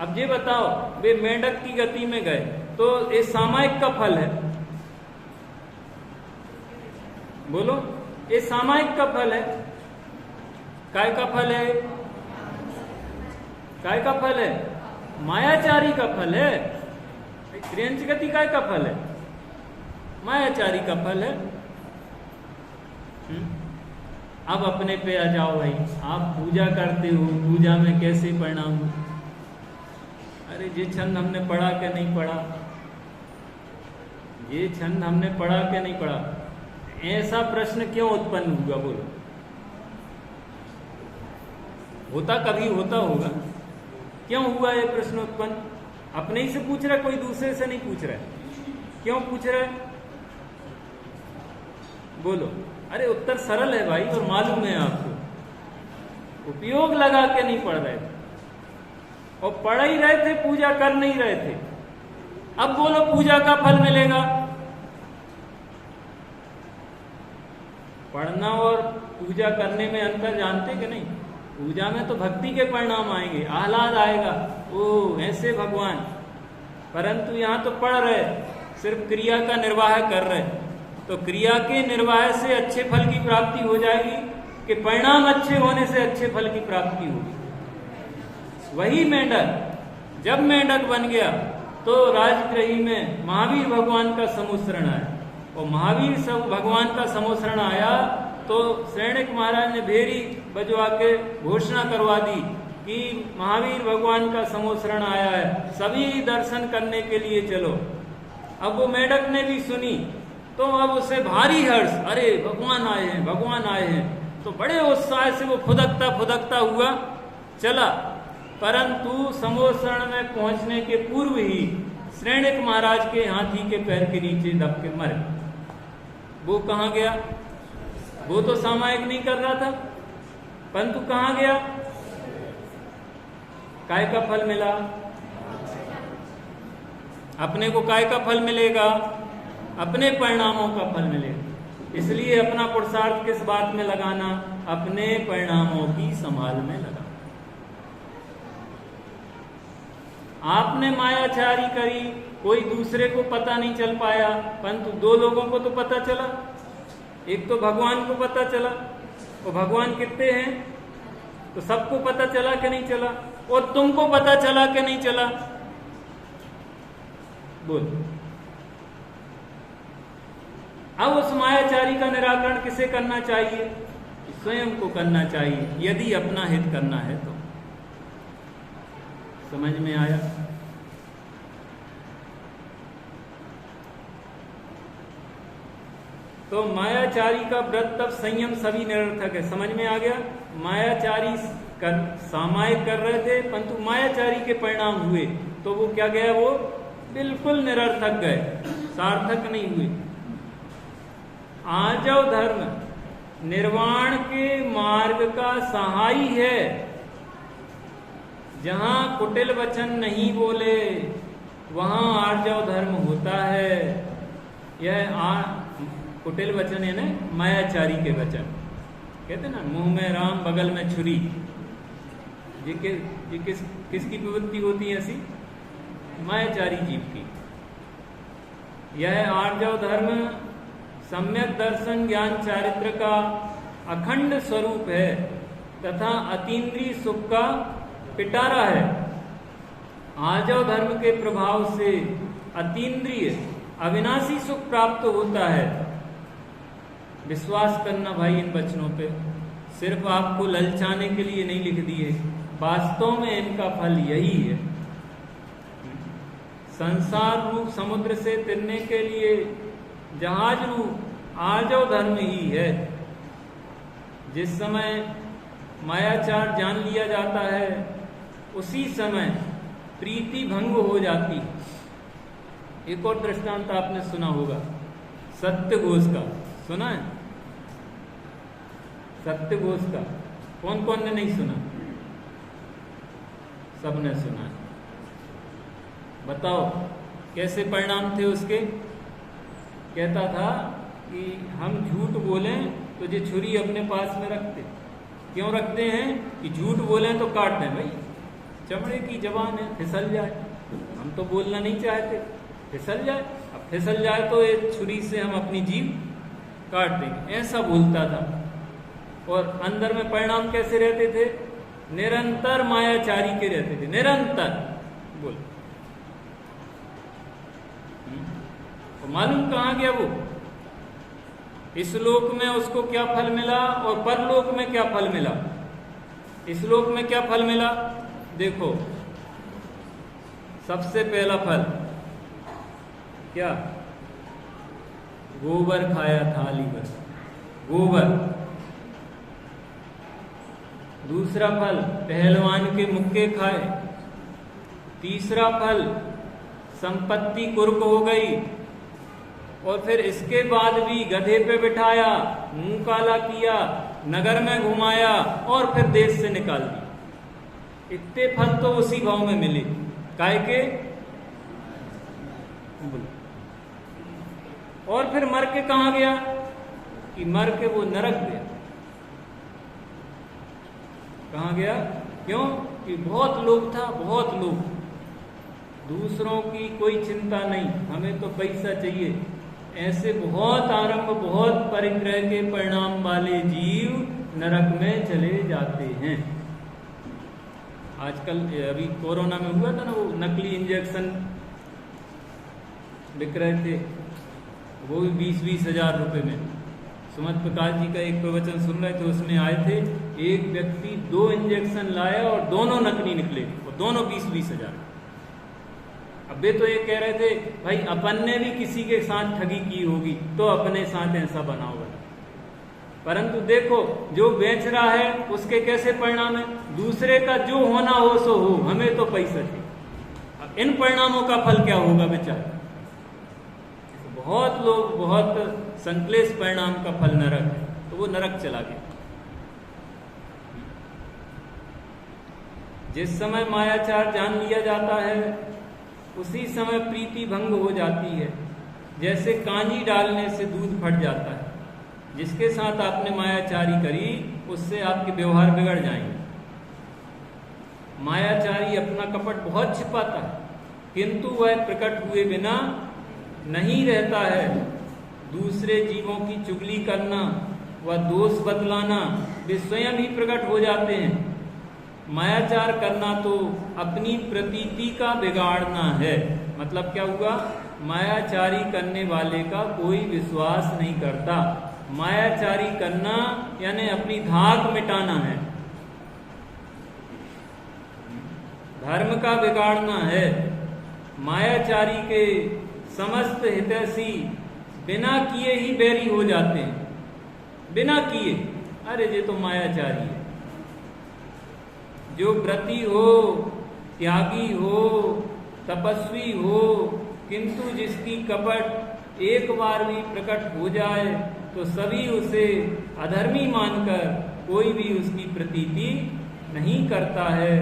अब ये बताओ, वे मेंढक की गति में गए तो ये सामायिक का फल है। बोलो, ये सामायिक का फल है। काय का फल है? काय का फल है? मायाचारी का फल है। क्रियंच गति काय का फल है? मायाचारी का फल है। अब अपने पे आ जाओ भाई, आप पूजा करते हो, पूजा में कैसे परिणाम हो? अरे ये छंद हमने पढ़ा क्या नहीं पढ़ा, ये छंद हमने पढ़ा क्या नहीं पढ़ा, ऐसा प्रश्न क्यों उत्पन्न हुआ? बोलो, होता कभी होता होगा, क्यों हुआ ये प्रश्न उत्पन्न? अपने ही से पूछ रहा है, कोई दूसरे से नहीं पूछ रहा है। क्यों पूछ रहा है? बोलो। अरे उत्तर सरल है भाई, और मालूम है आपको, उपयोग लगा के नहीं पढ़ रहे थे, और पढ़ ही रहे थे, पूजा कर नहीं रहे थे। अब बोलो पूजा का फल मिलेगा? पढ़ना और पूजा करने में अंतर जानते कि नहीं? पूजा में तो भक्ति के परिणाम आएंगे, आह्लाद आएगा, ओ ऐसे भगवान। परंतु यहाँ तो पढ़ रहे, सिर्फ क्रिया का निर्वाह कर रहे, तो क्रिया के निर्वाह से अच्छे फल की प्राप्ति हो जाएगी कि परिणाम अच्छे होने से अच्छे फल की प्राप्ति होगी। वही मेंढक जब मेंढक बन गया तो राजगृही में महावीर भगवान का समोसरण आया, और महावीर सब भगवान का समोसरण आया तो सैनिक महाराज ने भेरी बजवा के घोषणा करवा दी कि महावीर भगवान का समोसरण आया है, सभी दर्शन करने के लिए चलो। अब वो मेंढक ने भी सुनी तो अब उसे भारी हर्ष, अरे भगवान आए हैं, भगवान आए हैं, तो बड़े उत्साह से वो फुदकता फुदकता हुआ चला। परंतु समोसरण में पहुंचने के पूर्व ही सैनिक महाराज के हाथी के पैर के नीचे दब के मर गया। वो कहाँ गया? वो तो सामायिक नहीं कर रहा था, परंतु कहाँ गया? काय का फल मिला? अपने को काय का फल मिलेगा? अपने परिणामों का फल मिलेगा। इसलिए अपना पुरुषार्थ किस बात में लगाना? अपने परिणामों की संभाल में लगाना। आपने मायाचारी करी, कोई दूसरे को पता नहीं चल पाया, परंतु दो लोगों को तो पता चला। एक तो भगवान को पता चला, और भगवान कितने हैं तो सबको पता चला कि नहीं चला? और तुमको पता चला कि नहीं चला? बोल। अब उस मायाचारी का निराकरण किसे करना चाहिए? स्वयं को करना चाहिए, यदि अपना हित करना है तो। समझ में आया? तो मायाचारी का व्रत तब संयम सभी निरर्थक है। समझ में आ गया? मायाचारी सामायिक कर रहे थे, परंतु मायाचारी के परिणाम हुए तो वो क्या गया? वो बिल्कुल निरर्थक गए, सार्थक नहीं हुए। आर्जव धर्म निर्वाण के मार्ग का सहाई है। जहां कुटिल वचन नहीं बोले वहां आर्जव धर्म होता है। यह कुटिल वचन है ना, मायाचारी के वचन कहते ना, मुंह में राम बगल में छुरी। ये किसकी प्रवृत्ति होती है ऐसी? मायाचारी जीव की। यह आर्जव धर्म सम्यक दर्शन ज्ञान चारित्र का अखंड स्वरूप है तथा अतीन्द्रिय सुख का पिटारा है। आर्जव धर्म के प्रभाव से अतीन्द्रिय अविनाशी सुख प्राप्त होता है। विश्वास करना भाई इन वचनों पे, सिर्फ आपको ललचाने के लिए नहीं लिख दिए, वास्तव में इनका फल यही है। संसार रूप समुद्र से तिरने के लिए जहाज रूप आर्जव धर्म ही है। जिस समय मायाचार जान लिया जाता है उसी समय प्रीति भंग हो जाती है। एक और दृष्टांत आपने सुना होगा, सत्य घोष का। सुना है? सत्य घोष का कौन कौन ने नहीं सुना? सबने सुना है। बताओ कैसे परिणाम थे उसके? कहता था कि हम झूठ बोलें तो ये छुरी अपने पास में रखते। क्यों रखते हैं? कि झूठ बोलें तो काट दें भाई, चमड़े की जबान है, फिसल जाए। हम तो बोलना नहीं चाहते, फिसल जाए। अब फिसल जाए तो एक छुरी से हम अपनी जीभ काट देंगे, ऐसा बोलता था। और अंदर में परिणाम कैसे रहते थे? निरंतर मायाचारी के रहते थे, निरंतर बोल। तो मालूम कहाँ गया वो? इस लोक में उसको क्या फल मिला और परलोक में क्या फल मिला? इस लोक में क्या फल मिला? देखो, सबसे पहला फल क्या? गोबर खाया थाली भर, गोबर। दूसरा फल पहलवान के मुक्के खाए। तीसरा फल संपत्ति कुर्क हो गई। और फिर इसके बाद भी गधे पे बिठाया, मुंह काला किया, नगर में घुमाया और फिर देश से निकाल दी। इतने फल तो उसी भाव में मिले। काय के? और फिर मर के कहाँ गया? कि मर के वो नरक गया। कहाँ गया? क्यों? कि बहुत लोभ था, बहुत लोभ, दूसरों की कोई चिंता नहीं, हमें तो पैसा चाहिए। ऐसे बहुत आरंभ, बहुत परिग्रह के परिणाम वाले जीव नरक में चले जाते हैं। आजकल अभी कोरोना में हुआ था ना, वो नकली इंजेक्शन बिक रहे थे, वो भी 20-20 हजार रुपए में। सुमत प्रकाश जी का एक प्रवचन सुन रहे थे, उसमें आए थे, एक व्यक्ति 2 इंजेक्शन लाया और दोनों नकली निकले, और दोनों 20-20 हजार। अब वे तो ये कह रहे थे, भाई अपन ने भी किसी के साथ ठगी की होगी तो अपने साथ ऐसा बना होगा। परंतु देखो, जो बेच रहा है उसके कैसे परिणाम है, दूसरे का जो होना हो सो हो, हमें तो पैसा चाहिए। अब इन परिणामों का फल क्या होगा बेचारा? बहुत लोग, बहुत संक्लेश परिणाम का फल नरक है, तो वो नरक चला गया। जिस समय मायाचार जान लिया जाता है उसी समय प्रीति भंग हो जाती है। जैसे कांजी डालने से दूध फट जाता है, जिसके साथ आपने मायाचारी करी उससे आपके व्यवहार बिगड़ जाएंगे। मायाचारी अपना कपट बहुत छिपाता है, किंतु वह प्रकट हुए बिना नहीं रहता है। दूसरे जीवों की चुगली करना व दोष बतलाना वे स्वयं ही प्रकट हो जाते हैं। मायाचार करना तो अपनी प्रतीति का बिगाड़ना है। मतलब क्या हुआ? मायाचारी करने वाले का कोई विश्वास नहीं करता। मायाचारी करना यानी अपनी धाक मिटाना है, धर्म का बिगाड़ना है। मायाचारी के समस्त हितैषी बिना किए ही बैरी हो जाते हैं, बिना किए। अरे ये तो मायाचारी है। जो व्रती हो, त्यागी हो, तपस्वी हो, किंतु जिसकी कपट एक बार भी प्रकट हो जाए तो सभी उसे अधर्मी मानकर कोई भी उसकी प्रतीति नहीं करता है।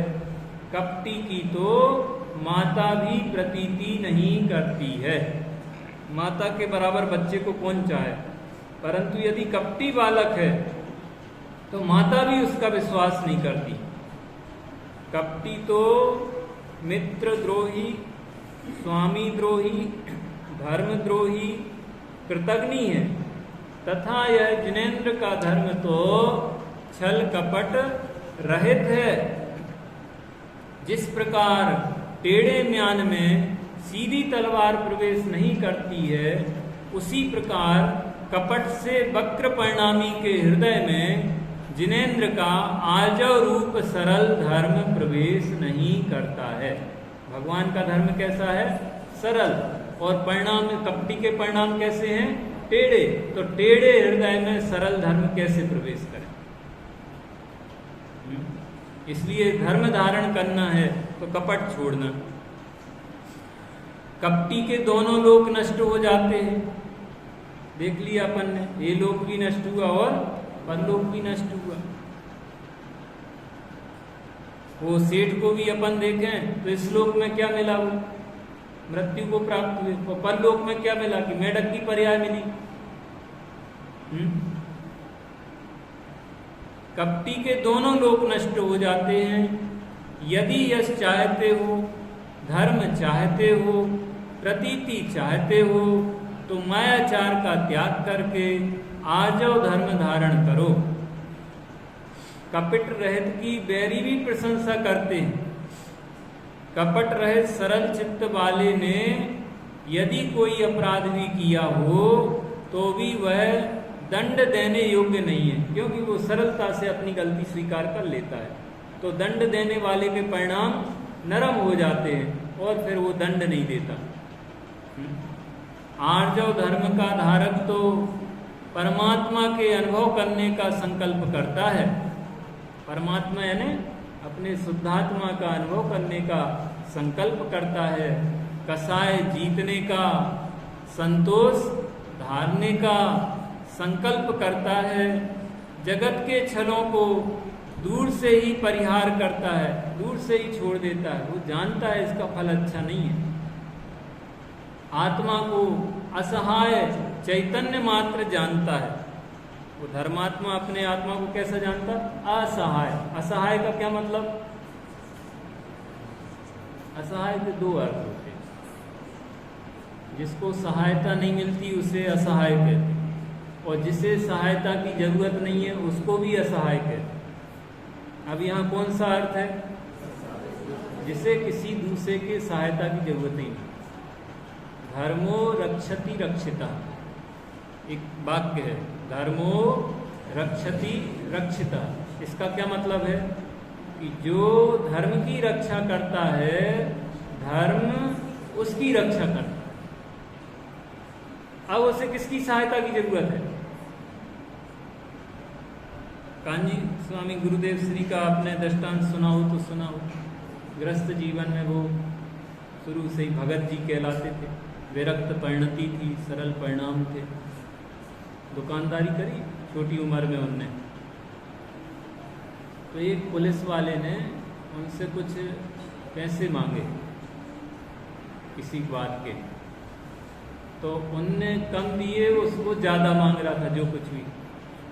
कपटी की तो माता भी प्रतीति नहीं करती है। माता के बराबर बच्चे को कौन चाहे, परंतु यदि कपटी बालक है तो माता भी उसका विश्वास नहीं करती। कपटी तो मित्रद्रोही, स्वामी द्रोही, धर्मद्रोही, कृतघ्नी है। तथा यह जिनेंद्र का धर्म तो छल कपट रहित है। जिस प्रकार टेढ़े म्यान में सीधी तलवार प्रवेश नहीं करती है, उसी प्रकार कपट से वक्र परिणामी के हृदय में जिनेंद्र का आर्जव रूप सरल धर्म प्रवेश नहीं करता है। भगवान का धर्म कैसा है? सरल। और परिणाम, कपटी के परिणाम कैसे हैं? टेढ़े। तो टेढ़े हृदय में सरल धर्म कैसे प्रवेश करें? इसलिए धर्म धारण करना है तो कपट छोड़ना। कपटी के दोनों लोक नष्ट हो जाते हैं। देख लिया अपन ने, ये लोक भी नष्ट हुआ और परलोक भी नष्ट हुआ। वो सेठ को भी अपन देखें तो इस लोक में क्या मिला? वो मृत्यु को प्राप्त हुए। और परलोक में क्या मिला? कि मेढक की पर्याय मिली। कपटी के दोनों लोक नष्ट हो जाते हैं। यदि यश चाहते हो, धर्म चाहते हो, प्रतीति चाहते हो, तो मायाचार का त्याग करके आर्जव धर्म धारण करो। कपट रहित की बैरी भी प्रशंसा करते हैं। कपट रहित सरल चित्त वाले ने यदि कोई अपराध भी किया हो तो भी वह दंड देने योग्य नहीं है, क्योंकि वो सरलता से अपनी गलती स्वीकार कर लेता है। तो दंड देने वाले के परिणाम नरम हो जाते हैं और फिर वो दंड नहीं देता। आर्जव धर्म का धारक तो परमात्मा के अनुभव करने का संकल्प करता है। परमात्मा यानी अपने शुद्धात्मा का अनुभव करने का संकल्प करता है। कसाय जीतने का, संतोष धारने का संकल्प करता है। जगत के छलों को दूर से ही परिहार करता है, दूर से ही छोड़ देता है। वो जानता है इसका फल अच्छा नहीं है। आत्मा को असहाय चैतन्य मात्र जानता है। वो धर्मात्मा अपने आत्मा को कैसा जानता? असहाय। असहाय का क्या मतलब? असहाय के दो अर्थ होते हैं। जिसको सहायता नहीं मिलती उसे असहाय कहते हैं, और जिसे सहायता की जरूरत नहीं है उसको भी असहाय कहते हैं। अब यहाँ कौन सा अर्थ है? जिसे किसी दूसरे के सहायता की जरूरत नहीं। धर्मो रक्षति रक्षिता, एक वाक्य है, धर्मो रक्षति रक्षिता। इसका क्या मतलब है? कि जो धर्म की रक्षा करता है, धर्म उसकी रक्षा करता है। अब उसे किसकी सहायता की जरूरत है? कान्जी स्वामी गुरुदेव श्री का आपने दृष्टांत सुना हो तो सुना हो। गृहस्थ जीवन में वो शुरू से ही भगत जी कहलाते थे, विरक्त परिणति थी, सरल परिणाम थे। दुकानदारी करी छोटी उम्र में उनने, तो एक पुलिस वाले ने उनसे कुछ पैसे मांगे किसी बात के, तो उनने कम दिए, उसको ज़्यादा मांग रहा था जो कुछ भी।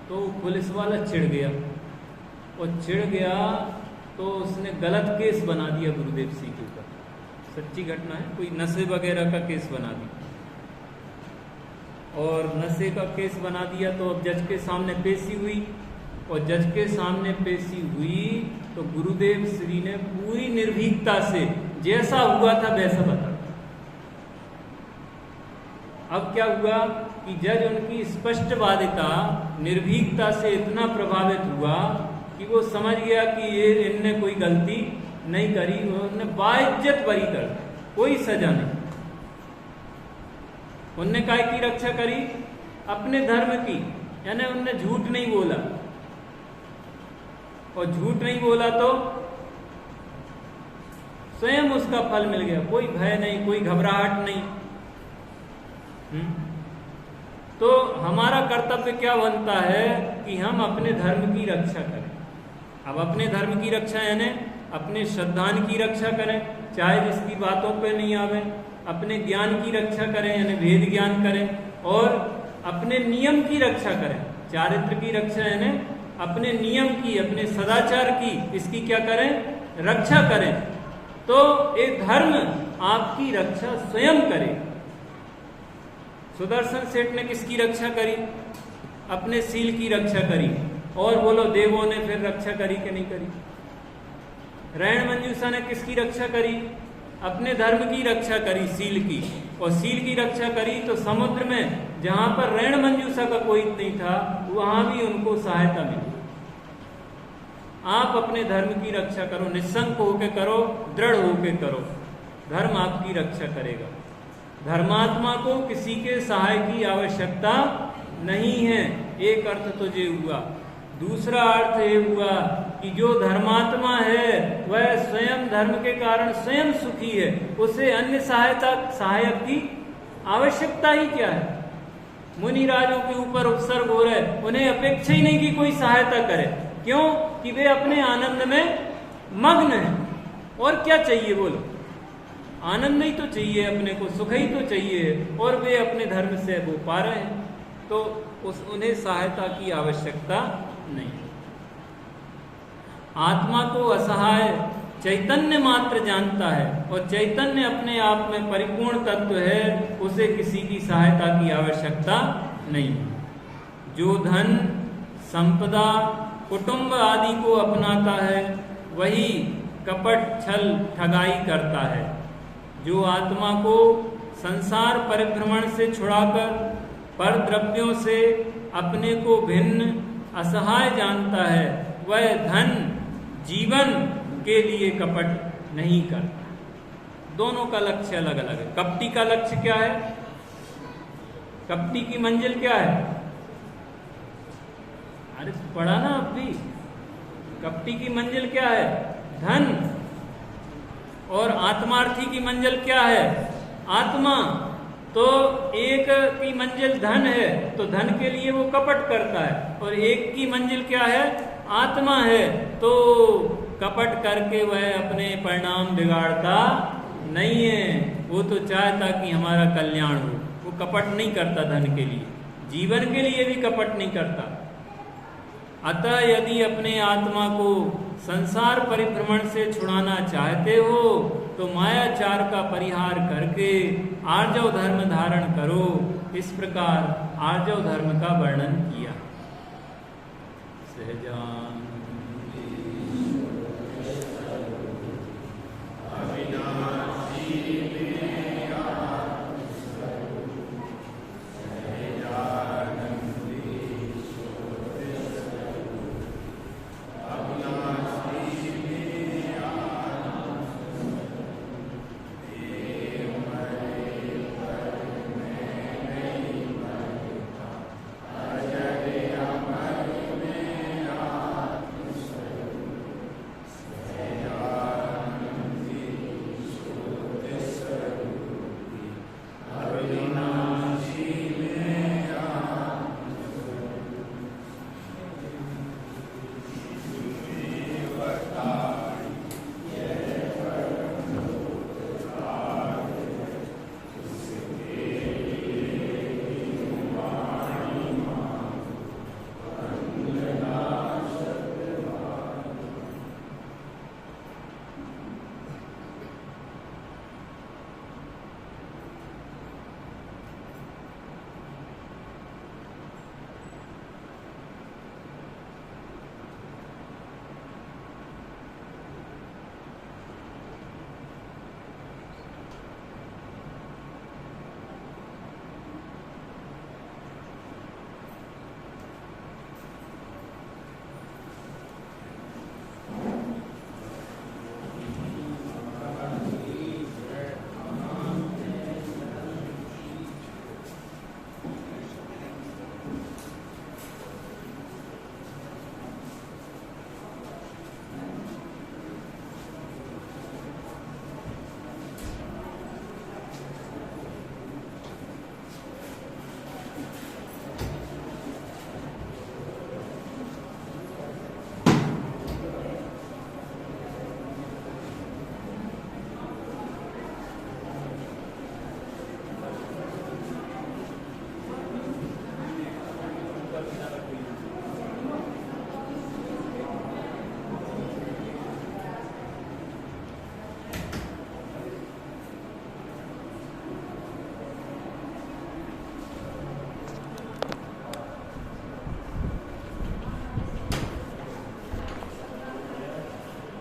तो पुलिस वाला चिढ़ गया, और चिढ़ गया तो उसने गलत केस बना दिया गुरुदेव सिंह के ऊपर। सच्ची घटना है, कोई नशे वगैरह का केस बना दिया, और नशे का केस बना दिया। तो अब जज के सामने पेशी हुई, और जज के सामने पेशी हुई तो गुरुदेव श्री ने पूरी निर्भीकता से जैसा हुआ था वैसा बता। अब क्या हुआ कि जज उनकी स्पष्टवादिता, निर्भीकता से इतना प्रभावित हुआ कि वो समझ गया कि ये इनने कोई गलती नहीं करी, उन्होंने बाइज्जत बरी कर, कोई सजा नहीं। उनने काय की रक्षा करी? अपने धर्म की, यानी उनने झूठ नहीं बोला, और झूठ नहीं बोला तो स्वयं उसका फल मिल गया। कोई भय नहीं, कोई घबराहट नहीं। तो हमारा कर्तव्य क्या बनता है कि हम अपने धर्म की रक्षा करें। अब अपने धर्म की रक्षा यानी अपने श्रद्धान की रक्षा करें, चाहे जिसकी बातों पे नहीं आवे। अपने ज्ञान की रक्षा करें, यानी वेद ज्ञान करें, और अपने नियम की रक्षा करें। चारित्र की रक्षा यानी अपने नियम की, अपने सदाचार की, इसकी क्या करें? रक्षा करें। तो एक धर्म आपकी रक्षा स्वयं करे। सुदर्शन सेठ ने किसकी रक्षा करी? अपने सील की रक्षा करी। और बोलो, देवों ने फिर रक्षा करी कि नहीं करी? रैण मंजूषा ने किसकी रक्षा करी? अपने धर्म की रक्षा करी, सील की। और सील की रक्षा करी तो समुद्र में जहां पर रैण मंजूषा का कोई नहीं था, वहां भी उनको सहायता मिली। आप अपने धर्म की रक्षा करो, निस्संक होके करो, दृढ़ होके करो, धर्म आपकी रक्षा करेगा। धर्मात्मा को किसी के सहाय की आवश्यकता नहीं है। एक अर्थ तो ये हुआ। दूसरा अर्थ ये हुआ कि जो धर्मात्मा है वह स्वयं धर्म के कारण स्वयं सुखी है, उसे अन्य सहायक की आवश्यकता ही क्या है। मुनि राजों के ऊपर उपसर्ग हो रहे, उन्हें अपेक्षा ही नहीं कि कोई सहायता करे। क्यों? कि वे अपने आनंद में मग्न हैं। और क्या चाहिए बोलो? आनंद ही तो चाहिए, अपने को सुख ही तो चाहिए, और वे अपने धर्म से वो पा रहे हैं, तो उन्हें सहायता की आवश्यकता नहीं। आत्मा को असहाय चैतन्य मात्र जानता है, और चैतन्य अपने आप में परिपूर्ण तत्व है, उसे किसी की सहायता की आवश्यकता नहीं। जो धन, संपदा, कुटुंब आदि को अपनाता है वही कपट, छल, ठगाई करता है। जो आत्मा को संसार परिभ्रमण से छुड़ाकर पर द्रव्यों से अपने को भिन्न असहाय जानता है, वह धन जीवन के लिए कपट नहीं करता। दोनों का लक्ष्य अलग अलग है। कपटी का लक्ष्य क्या है? कपटी की मंजिल क्या है? अरे पढ़ा ना अब भी। कपटी की मंजिल क्या है? धन। और आत्मार्थी की मंजिल क्या है? आत्मा। तो एक की मंजिल धन है, तो धन के लिए वो कपट करता है, और एक की मंजिल क्या है? आत्मा है, तो कपट करके वह अपने परिणाम बिगाड़ता नहीं है। वो तो चाहता कि हमारा कल्याण हो। वो कपट नहीं करता धन के लिए, जीवन के लिए भी कपट नहीं करता। अतः यदि अपने आत्मा को संसार परिभ्रमण से छुड़ाना चाहते हो तो मायाचार का परिहार करके आर्जव धर्म धारण करो। इस प्रकार आर्जव धर्म का वर्णन किया। सहजान